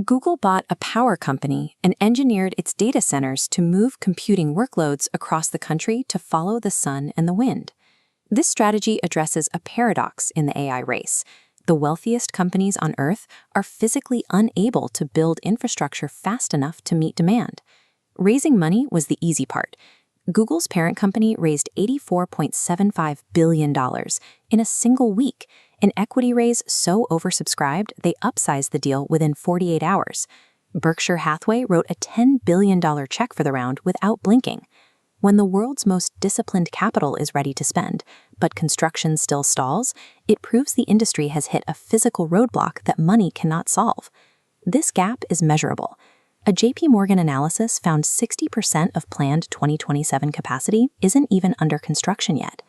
Google bought a power company and engineered its data centers to move computing workloads across the country to follow the sun and the wind. This strategy addresses a paradox in the AI race. The wealthiest companies on Earth are physically unable to build infrastructure fast enough to meet demand. Raising money was the easy part. Google's parent company raised $84.75 billion in a single week, an equity raise so oversubscribed they upsized the deal within 48 hours. Berkshire Hathaway wrote a $10 billion check for the round without blinking. When the world's most disciplined capital is ready to spend, but construction still stalls, it proves the industry has hit a physical roadblock that money cannot solve. This gap is measurable. A JP Morgan analysis found 60% of planned 2027 capacity isn't even under construction yet.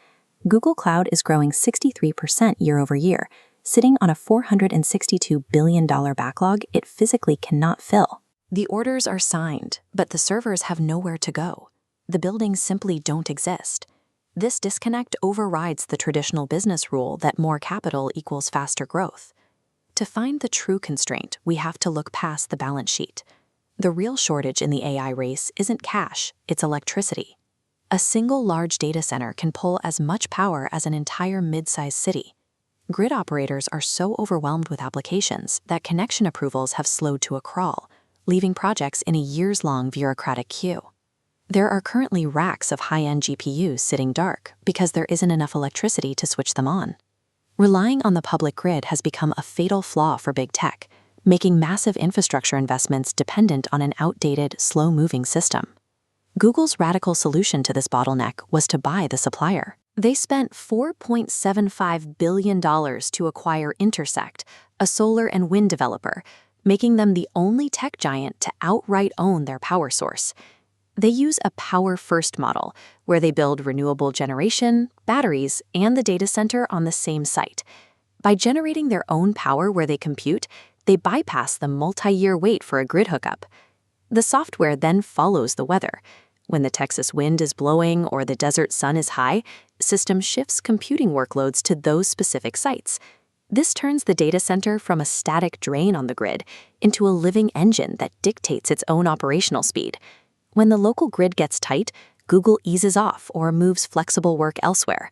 Google Cloud is growing 63% year over year, sitting on a $462 billion backlog it physically cannot fill. The orders are signed, but the servers have nowhere to go. The buildings simply don't exist. This disconnect overrides the traditional business rule that more capital equals faster growth. To find the true constraint, we have to look past the balance sheet. The real shortage in the AI race isn't cash, it's electricity. A single large data center can pull as much power as an entire mid-sized city. Grid operators are so overwhelmed with applications that connection approvals have slowed to a crawl, leaving projects in a years-long bureaucratic queue. There are currently racks of high-end GPUs sitting dark because there isn't enough electricity to switch them on. Relying on the public grid has become a fatal flaw for big tech, making massive infrastructure investments dependent on an outdated, slow-moving system. Google's radical solution to this bottleneck was to buy the supplier. They spent $4.75 billion to acquire Intersect, a solar and wind developer, making them the only tech giant to outright own their power source. They use a power-first model, where they build renewable generation, batteries, and the data center on the same site. By generating their own power where they compute, they bypass the multi-year wait for a grid hookup. The software then follows the weather. When the Texas wind is blowing or the desert sun is high, system shifts computing workloads to those specific sites. This turns the data center from a static drain on the grid into a living engine that dictates its own operational speed. When the local grid gets tight, Google eases off or moves flexible work elsewhere.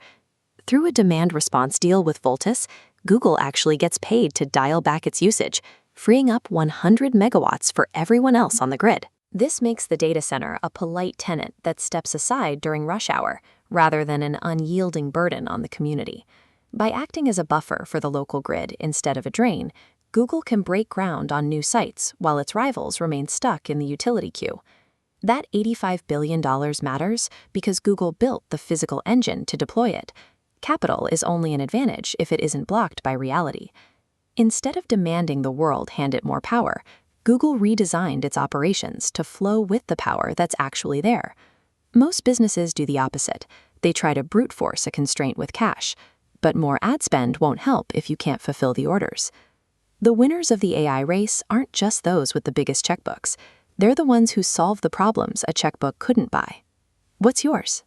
Through a demand response deal with Voltus, Google actually gets paid to dial back its usage, freeing up 100 megawatts for everyone else on the grid. This makes the data center a polite tenant that steps aside during rush hour, rather than an unyielding burden on the community. By acting as a buffer for the local grid instead of a drain, Google can break ground on new sites while its rivals remain stuck in the utility queue. That $85 billion matters because Google built the physical engine to deploy it. Capital is only an advantage if it isn't blocked by reality. Instead of demanding the world hand it more power, Google redesigned its operations to flow with the power that's actually there. Most businesses do the opposite. They try to brute force a constraint with cash, but more ad spend won't help if you can't fulfill the orders. The winners of the AI race aren't just those with the biggest checkbooks. They're the ones who solve the problems a checkbook couldn't buy. What's yours?